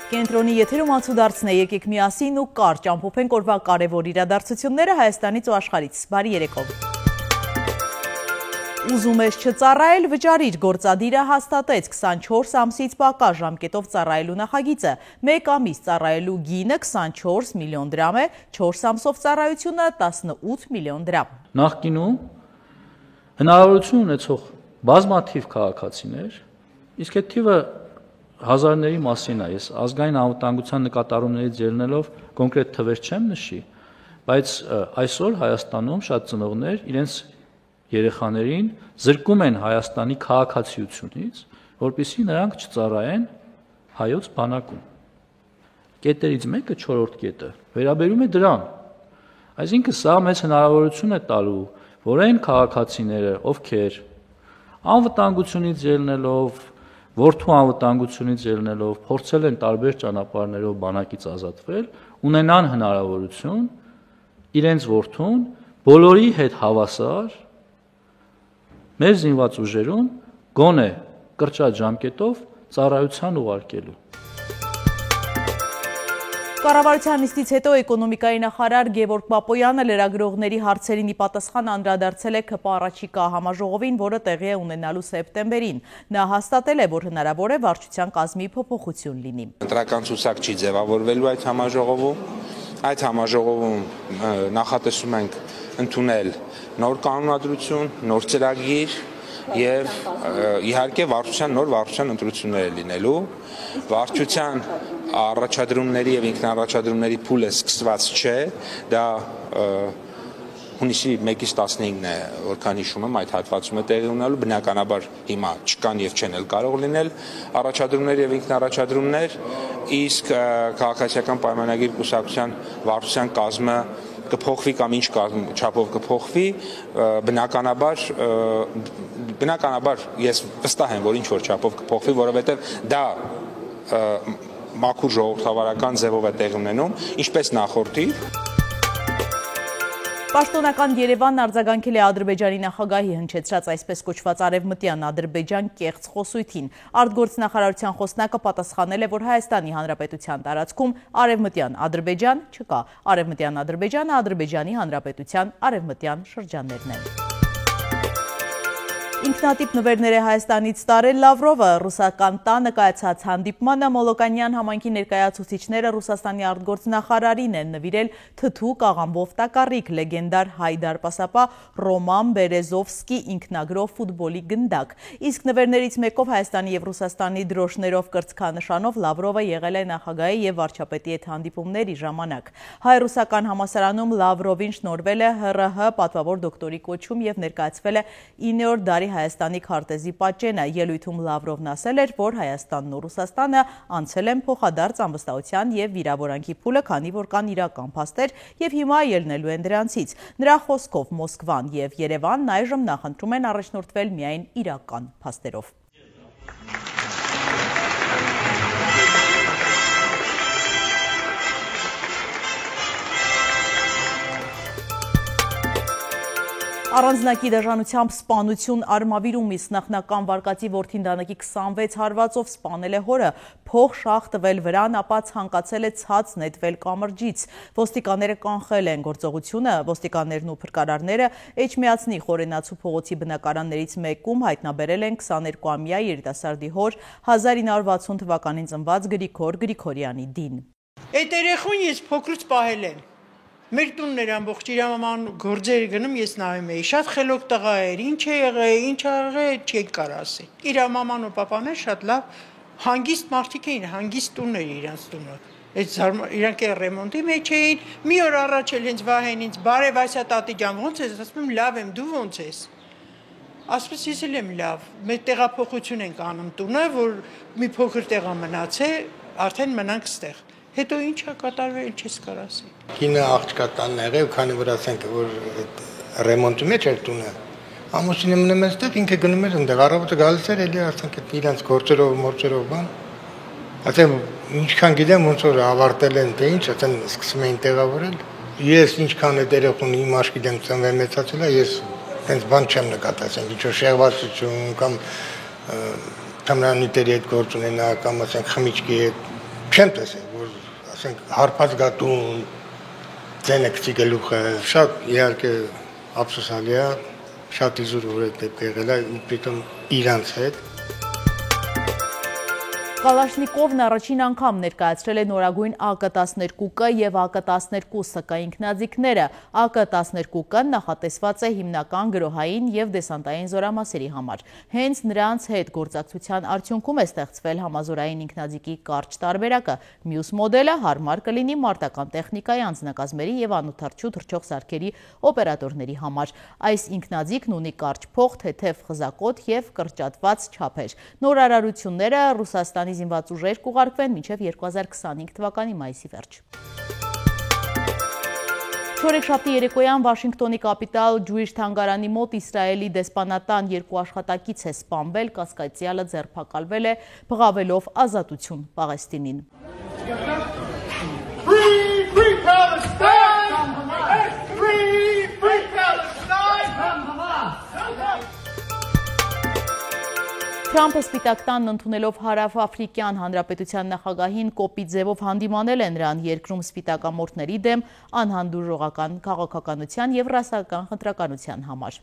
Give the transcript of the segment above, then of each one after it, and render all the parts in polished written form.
Կենտրոնի եթերում անցուդարձն է, եկեք միասին ու կարճ ամփոփենք օրվա կարևոր իրադարձությունները Հայաստանից ու աշխարհից։ Բարի երեկո։ Ուզում ես չծառայել, վճարիր, գործադիրը հաստատեց 24 ամսից պակաս ժամկետով ծառայելու նախագիծը, 1 ամիս ծառայելու գինը 24 միլիոն դրամ է, 4 ամսով ծառայությունը 18 միլիոն դրամ։ Նախկինում հնարավորություն ունեցող բազմաթիվ քաղաքացիներ, իսկ այդ թիվը հազարների մասին է, ես ազգային անվտանգության նկատառումներից ելնելով կոնկրետ թվեր չեմ նշի, բայց այսօր Հայաստանում շատ ծնողներ իրենց երեխաներին զրկում են Հայաստանի քաղաքացիությունից, որպեսզի նրանք չծառայեն հայոց բանակում։ Կետերից մեկը 4-րդ կետը վերաբերում է դրան։ Այսինքն սա մեծ հնարավորություն է տալու, որ այն քաղաքացիները, ովքեր անվտանգությունից ելնելով, որդու անվտանգությունից ելնելով, փորձել են տարբեր ճանապարհներով բանակից ազատվել, ունենան հնարավորություն իրենց որդուն բոլորի հետ հավասար մեր զինված ուժերում գոնե կրճատ ժամկետով ծառայության ուղարկելու։ Կառավարության նիստից հետո էկոնոմիկայի նախարար Գևորգ Պապոյանը լրագրողների հարցերին ի պատասխան անդրադարձել է ԿՊ առաջիկա համաժողովին, որը տեղի է ունենալու սեպտեմբերին։ Նա հաստատել է, որ հնարավոր է վարչության կազմի փոփոխություն լինի։ Ընտրական ցուցակ չի ձևավորվելու այդ համաժողովում։ Այդ համաժողովում նախատեսում ենք ընդունել նոր կանոնադրություն, նոր ծրագիր եւ իհարկե նոր վարչության ընտրություններ լինելու, վարչության առաջադրումների եւ ինքնաառաջադրումների փուլը սկսված չէ, դա հունիսի 1-ից 15-ն է, որքան հիշում եմ, այդ հատվածում է տեղի ունենալու, բնականաբար հիմա չկան եւ չեն էլ կարող լինել առաջադրումներ եւ ինքնաառաջադրումներ, իսկ քաղաքացիական պայմանագիր կուսակցության վարչության կազմը կփոխվի կամ ինչ չափով կփոխվի, բնականաբար ես վստահ եմ, որ ինչ որ չափով կփոխվի, որովհետև դա մաքուր ժողովրդավարական ձևով է տեղի ունենում, ինչպես նախորդի։ Պաշտոնական Երևանն արձագանքել է Ադրբեջանի նախագահի հնչեցրած այսպես կոչված արևմտյան Ադրբեջան կեղծ խոսույթին։ Արտգործնախարարության խոսնակը պատասխանել է, որ Հայաստանի Հանրապետության տարածքում արևմտյան Ադրբեջան չկա։ Արևմտյան Ադրբեջանը Ադրբեջանի Հանրապետության արևմտյան շրջաններն են։ Ինքնատիպ նվերներ է Հայաստանից տարել Լավրովը, ռուսական տանը կայացած հանդիպմանը Մոլոկանյան համայնքի ներկայացուցիչները Ռուսաստանի արտգործնախարարին են նվիրել թթու կաղամբով տակառիկ լեգենդար հայ դարպասապահ Ռոման Բերեզովսկի ինքնագրով ֆուտբոլի գնդակ։ Իսկ նվերներից մեկով Հայաստանի եւ Ռուսաստանի դրոշներով կրծքանշանով Լավրովը եղել է նախագահի եւ վարչապետի հետ հանդիպումների ժամանակ։ Հայ-ռուսական համալսարանում Լավրովին շնորհվել է ՀՌՀ պատվավոր դոկտորի կոչում եւ ներկայացվել է 9-րդ դարի Հայաստանի քարտեզի պատճենը։ Ելույթում Լավրովն ասել էր, որ Հայաստանն ու Ռուսաստանը անցել են փոխադարձ անվստահության եւ վիրավորանքի փուլը, քանի որ կան իրական փաստեր եւ հիմա ելնելու են դրանցից։ Նրա խոսքով Մոսկվան եւ Երևանն այժմ նախընտրում են առաջնորդվել միայն իրական փաստերով։ Առանձնակի դաժանությամբ սպանություն արմավիրում, իսկ նախնական վարկածի որդին դանակի 26 հարվածով սպանել է հորը, փող շաղ տվել վրան, ապա ցանկացել է ցած նետվել կամրջից։ Ոստիկանները կանխել են գործողությունը, ոստիկաններն ու փրկարարները Էջմիածնի Խորենացու փողոցի բնակարաններից մեկում հայտնաբերել են 22-ամյա երիտասարդի հոր 1960 թվականին ծնված Գրիգոր Գրիգորյանի դին։ Այդ երեխուն ես փոքրուց պահել եմ։ Մեր տունն էր ամբողջ իր մաման գործերը գնում, ես նայում էի, շատ խելոք տղա էր, ինչ է եղել, ինչ ա եղել, չի կար ասել։ Իր մաման ու պապան էր շատ լավ, հանգիստ մարդիկ էին, հանգիստ տուն էր իրանց տունը։ Այդ իրանք է ռեմոնտի մեջ էին, մի օր առաջ էլ հենց Վահեն ինձ բարև Ասիա տատի ջան, ո՞նց ես, ասում եմ լավ եմ, դու ո՞նց ես։ Ասում ես էլ եմ լավ, մեր տեղափոխություն ենք անում տունը, որ մի փոքր տեղ մնացե, արդեն մնանք ստեղ։ Հետո ինչ է կատարվել, ինչ ես կար ասել։ Կինը աղջկա տանն եղել, քանի որ ասենք որ ռեմոնտի մեջ էր տունը։ Ամուսինը մնում էր այդտեղ, ինքը գնում էր այնտեղ, առավոտը գալիս էր, էլի ասենք իրանց գործերով, մորճերով բան։ Ասեմ, ինչքան գիտեմ, ոնց որ ավարտել են, թե ինչ, ասեն սկսում էին տեղավորել։ Ես ինչքան է երեխուն իմ աշկի դեմ ծնվել մեծացել է, ես հենց բան չեմ նկատել, ասենք ինչ որ շեղվածություն կամ թմրանիտերի հետ գործ ունենա կամ ասենք խմիչքի հետ չեմ տեսել, որ ասենք հարբած գատուն ձենը գցի գլուխը, շատ իհարկե ափսոսալի է, շատ իզուր որ այդ դեպք եղել է, ու պիտում իրանց հետ։ Կալաշնիկովն առաջին անգամ ներկայացրել է նորագույն AK-12K և AK-12, սակայն ինքնաձիգները AK-12K-ն նախատեսված է հիմնական գրոհային և դեսանտային զորամասերի համար։ Հենց նրանց հետ գործակցության արդյունքում է ստեղծվել համազորային ինքնաձիգի կարճ տարբերակը։ Մյուս մոդելը հարմար կլինի մարտական տեխնիկայի անձնակազմերի և անօդարջու թռչող սարքերի օպերատորների համար։ Այս ինքնաձիգն ունի կարճ փող, թեթև խզակոտ և կրճատված չափեր։ Նորարարությունները Ռուսաստանի զինված ուժեր կուղարկվեն մինչև 2025 թվականի մայիսի վերջ։ Չորեքշաբթի երեկոյան Վաշինգտոնի կապիտալ Ջուիշ թանգարանի մոտ Իսրայելի դեսպանատան երկու աշխատակից է սպանվել, կասկածյալը ձերբակալվել է, բղավելով ազատություն Պաղեստինին։ Թրամփը Սպիտակ տանն ընդունելով Հարավաֆրիկյան Հանրապետության նախագահին կոպիտ ձևով հանդիմանել է նրան երկրում սպիտակամորթների դեմ անհանդուրժողական քաղաքականության և ռասայական խնդրականության համար։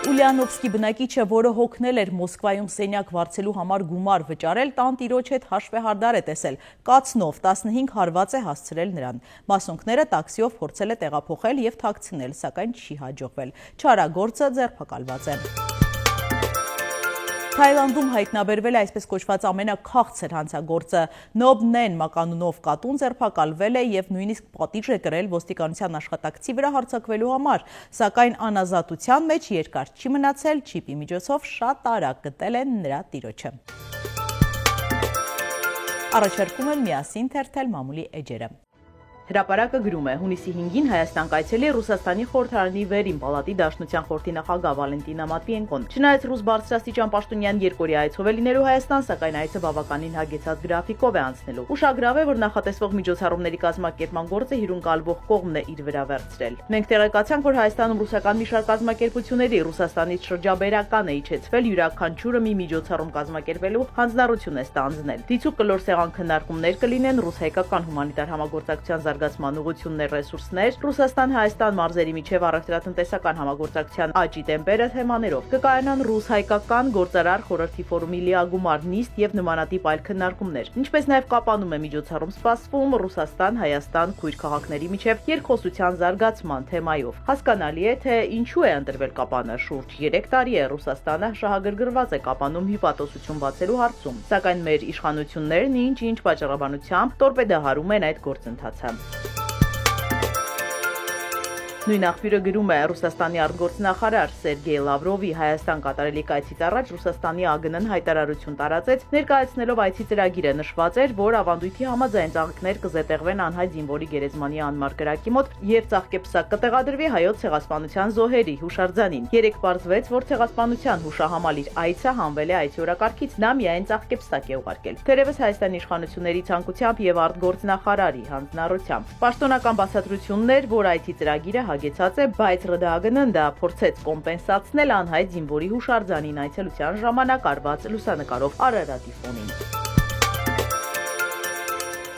Ուլիանովսկի բնակիչը, որը հոգնել էր Մոսկվայում սենյակ վարձելու համար գումար վճարել, տանտիրոջ հետ հաշվեհարդար է տեսել, կացնով 15 հարված է հասցրել նրան։ Մասոնքները տաքսիով փորձել է տեղափոխել և թաքցնել, սակայն չի հաջողվել։ Չարագործը ձերբակալված է։ Թայլանդում հայտնաբերվել է այսպես կոչված ամենաքաղցր հանցագործը Նոբնեն մականունով կատուն ձերբակալվել է և նույնիսկ պատիժ է կրել ոստիկանության աշխատակցի վրա հարձակվելու համար, սակայն անազատության մեջ երկար չի մնացել, չիպի միջոցով շատ արագ գտել են նրա տիրոջը։ Առաջարկում եմ միասին թերթել մամուլի էջերը։ Հրապարակը գրում է. հունիսի 5-ին Հայաստան կայցելի Ռուսաստանի խորհրդարանի վերին պալատի դաշնության խորհրդի նախագահ Վալենտինա Մատվիենկոն։ Չնայած ռուս բարձրաստիճան պաշտոնյան երկօրյա այցով է լինելու Հայաստան, սակայն այցը բավականին հագեցած գրաֆիկով է անցնելու։ Ուշագրավ է, որ նախատեսվող միջոցառումների կազմակերպման գործը հյուրընկալվող կողմն է իր վրա վերցրել։ Մենք տեղեկացանք, որ Հայաստանում ռուսական մի շարք կազմակերպությունների Ռուսաստանից շրջաբերական է իջեցվել, յուրաքանչյուրը մի միջոցառում կազմակերպելու հանձնառություն է ստանձնել։ Դիցուք կլոր սեղան քննարկումներ կլինեն ռուս-հայկական հումանիտար համագործակցության զարգացման ուղղություններ, ռեսուրսներ, Ռուսաստան-Հայաստան մարզերի միջև առևտրատնտեսական համագործակցության աճի տեմպերը թեմաներով։ Կկայանան ռուս-հայկական գործարար խորհրդի ֆորումի լիագումար նիստ և նմանատիպ այլ քննարկումներ։ Ինչպես նաև կապանում է միջոցառում սպասվում Ռուսաստան-Հայաստան քույր քաղաքների միջև երկխոսության զարգացման թեմայով։ Հասկանալի է, թե ինչու է ընտրվել կապանը։ Շուրջ 3 տարի է Ռուսաստանը շահագրգռված է կապանում հյուպատոսություն բացելու հարցում, սակայն մեր իշխանություններն ինչ-ինչ պատճառաբանությամբ տորպեդահարում են այդ գործընթացը։ Նույն աղբյուրը գրում է Ռուսաստանի արտգործնախարար Սերգեյ Լավրովի Հայաստան կատարելիք այցից առաջ Ռուսաստանի ԱԳՆ-ն հայտարարություն տարածեց, ներկայացնելով այցի ծրագիրը նշված էր, որ ավանդույթի համաձայն ծաղիկներ կզետեղվեն անհայտ զինվորի գերեզմանի անմար կրակի մոտ և ծաղկեպսակ կտեղադրվի հայոց ցեղասպանության զոհերի հուշարձանին։ Երեկ պարզվեց, որ ցեղասպանության հուշահամալիր այցը հանվել է այցի օրակարգից, նա միայն ծաղկեպսակ է ուղարկել։ Թերևս Հայաստանի իշխանությունների ցանկությամբ և արտգործնախարարի հանձնառությամբ։ Պաշտոնական բացատրություններ, որ այցի ծրագիրը հագեցած է, բայց ՌԴԱԳՆ-ն դա փորձեց կոմպենսացնել անհայտ զինվորի հուշարձանին այցելության ժամանակ արված լուսանկարով Արարատի ֆոնին։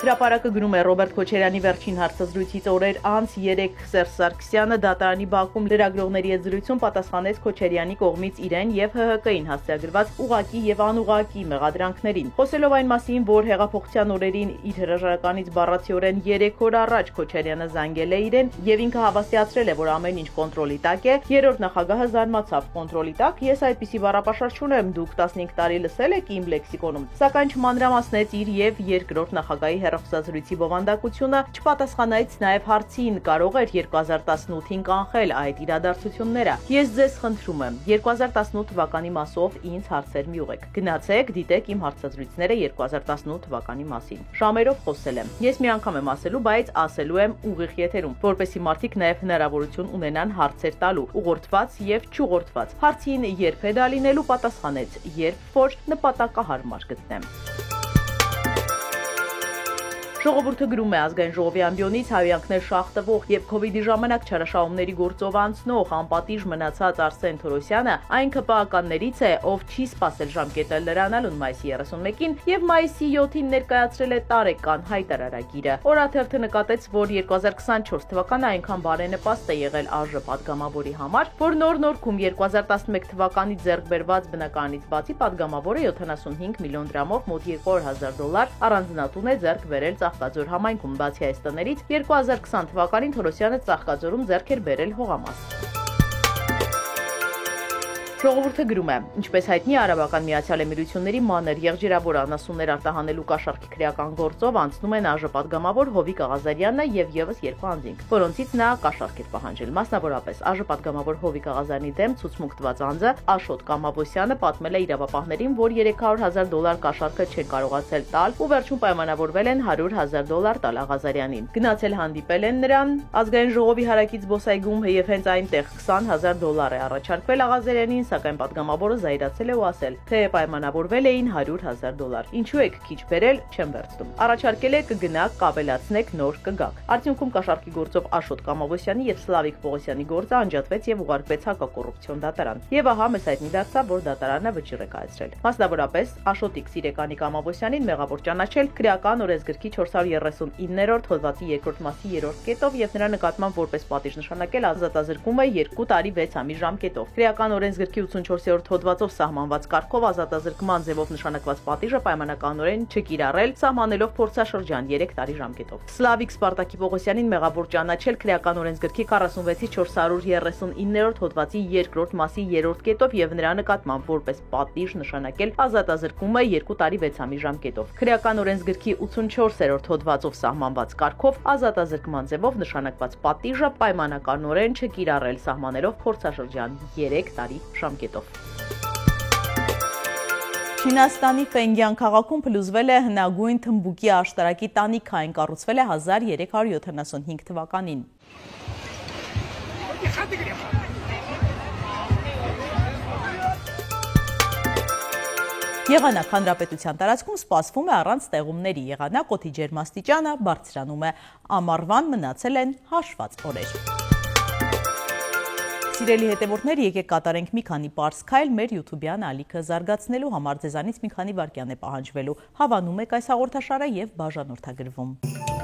Հրապարակը գրում է Ռոբերտ Քոչարյանի վերջին հարցազրույցից օրեր անց 3 Սերժ Սարգսյանը դատարանի բակում լրագրողների հետ զրույցում պատասխանեց Քոչարյանի կողմից իրեն և ՀՀԿ-ին հասցեագրված ուղղակի և անուղղակի մեղադրանքներին։ Խոսելով այն մասին, որ հեղափոխության օրերին իր հրաժարականից բառացիորեն 3 օր առաջ Քոչարյանը զանգել է իրեն և ինքը հավաստիացրել է, որ ամեն ինչ կոնտրոլի տակ է, երրորդ նախագահը զարմացավ. կոնտրոլի տակ, ես այդպիսի բառապաշար չունեմ, դուք 15 տարի լսել եք իմ լեքսիկոնում, սակայն չմանրամասնեց իր և երկրորդ նախագահի հեռախոսազրույցի բովանդակությունը, չպատասխանեց նաև հարցին կարող էր 2018-ին կանխել այդ իրադարձությունները։ Ես ձեզ խնդրում եմ, 2018 թվականի մասով ինձ հարցեր մի ուղեք։ Գնացեք, դիտեք իմ հարցազրույցները 2018 թվականի մասին։ Ժամերով խոսել եմ։ Ես մի անգամ եմ ասելու, բայց ասելու եմ ուղիղ եթերում, որպեսզի մարդիկ նաև հնարավորություն ունենան հարցեր տալու, ուղղորդված և չուղղորդված։ Հարցին երբ է դա լինելու, պատասխանեց, երբ որ նպատակահարմար գտնեմ։ Ժողովուրդը գրում է ազգային ժողովի ամբիոնից հայհոյանքներ շահտվող եւ քովիդի ժամանակ չարաշահումների գործով անցնող անպատիժ մնացած Արսեն Թորոսյանը այն ԿՊԱ-ականներից է, ով չի սպասել ժամկետը լրանալուն մայիսի 31-ին եւ մայիսի 7-ին ներկայացրել է տարեկան հայտարարագիրը։ Օրաթերթը նկատեց, որ 2024 թվականը այնքան բարենպաստ է եղել ԱԺ պատգամավորի համար, որ նոր-նորքում 2011 թվականի ձեռք բերված բնականից բացի պատգամավորը 75 միլիոն դրամով մոտ $200,000 առանձնատուն է ձեռք բերել Ծաղկաձոր համայնքում, բացի այս տներից 2020 թվականին Թորոսյանը Ծաղկաձորում ձեռք էր բերել հողամաս։ Ժողովուրդը գրում է. ինչպես հայտնի Արաբական Միացյալ Էմիրությունների մանր եղջերավոր անասուններ արտահանելու կաշառքի քրեական գործով անցնում են ԱԺ պատգամավոր Հովիկ Աղազարյանը եւ եւս երկու անձինք, որոնցից նա կաշառք էր պահանջել։ Մասնավորապես ԱԺ պատգամավոր Հովիկ Աղազարյանի դեմ ցուցմունք տված անձը Աշոտ Կամավոսյանը պատմել է իրավապահներին, որ $300,000 կաշառքը չեն կարողացել տալ ու վերջում պայմանավորվել են $100,000 տալ Աղազարյանին։ Գնացել հանդիպել են նրան ազգային ժողովի հարակից զբոսայգում եւ հենց այնտեղ $20,000 է առաջարկվել Աղազարյանին, սակայն պատգամավորը զայրացել է ու ասել, թե պայմանավորվել էին $100,000։ Ինչու եք քիչ բերել, չեմ վերցնում։ Առաջարկել է կգնաք, կավելացնեք, նոր կգաք։ Արդյունքում կաշառքի գործով Աշոտ Կամավոսյանի եւ Սլավիկ Պողոսյանի գործը անջատվեց եւ ուղարկվեց հակակոռուպցիոն դատարան։ Եվ ահա մեզ հայտնի դարձավ, որ դատարանը վճիռ է կայացրել։ Մասնավորապես Աշոտի Սիրեկանի Կամավոսյանին մեղավոր ճանաչել քրեական օրենսգրքի 439-րդ հոդվածի 2-րդ մասի 3-րդ կետով եւ նրա նկատմամբ որպես պատիժ նշանակել ազատազրկումը 2 տարի 6 ամիս ժամկետով։ Քրեական օրենսգրքի 84-րդ հոդվածով սահմանված կարգով ազատազրկման ձևով նշանակված պատիժը պայմանականորեն չկիրառել, սահմանելով փորձաշրջան 3 տարի ժամկետով։ Սլավիկ Սպարտակի Պողոսյանին մեղավոր ճանաչել քրեական օրենսգրքի 46-ի 439-րդ հոդվածի 2-րդ մասի 3-րդ կետով եւ նրա նկատմամբ որպես պատիժ նշանակել ազատազրկումը 2 տարի 6 ամիս ժամկետով։ Քրեական օրենսգրքի 84-րդ հոդվածով սահմանված կարգով ազատազրկման ձևով նշանակված պատիժը պայմանականորեն չկիրառել, սահմանելով փորձաշրջան 3 տարի ժամկետով։ Չինաստանի Ֆենգյան քաղաքում փլուզվել է հնագույն թմբուկի աշտարակի տանիքը, այն կառուցվել է 1375 թվականին։ Եղանակ հանրապետության տարածքում սպասվում է առանց ստեղումների, եղանակ օդի ջերմաստիճանը բարձրանում է, ամառվան մնացել են հաշված օրեր։ Սիրելի հետևորդներ, եկեք կատարենք մի քանի պարզ քայլ մեր YouTube-յան ալիքը զարգացնելու համար, ձեզանից մի քանի վայրկյան է պահանջվելու։ Հավանում եք այս հաղորդաշարը եւ բաժանորդագրվում։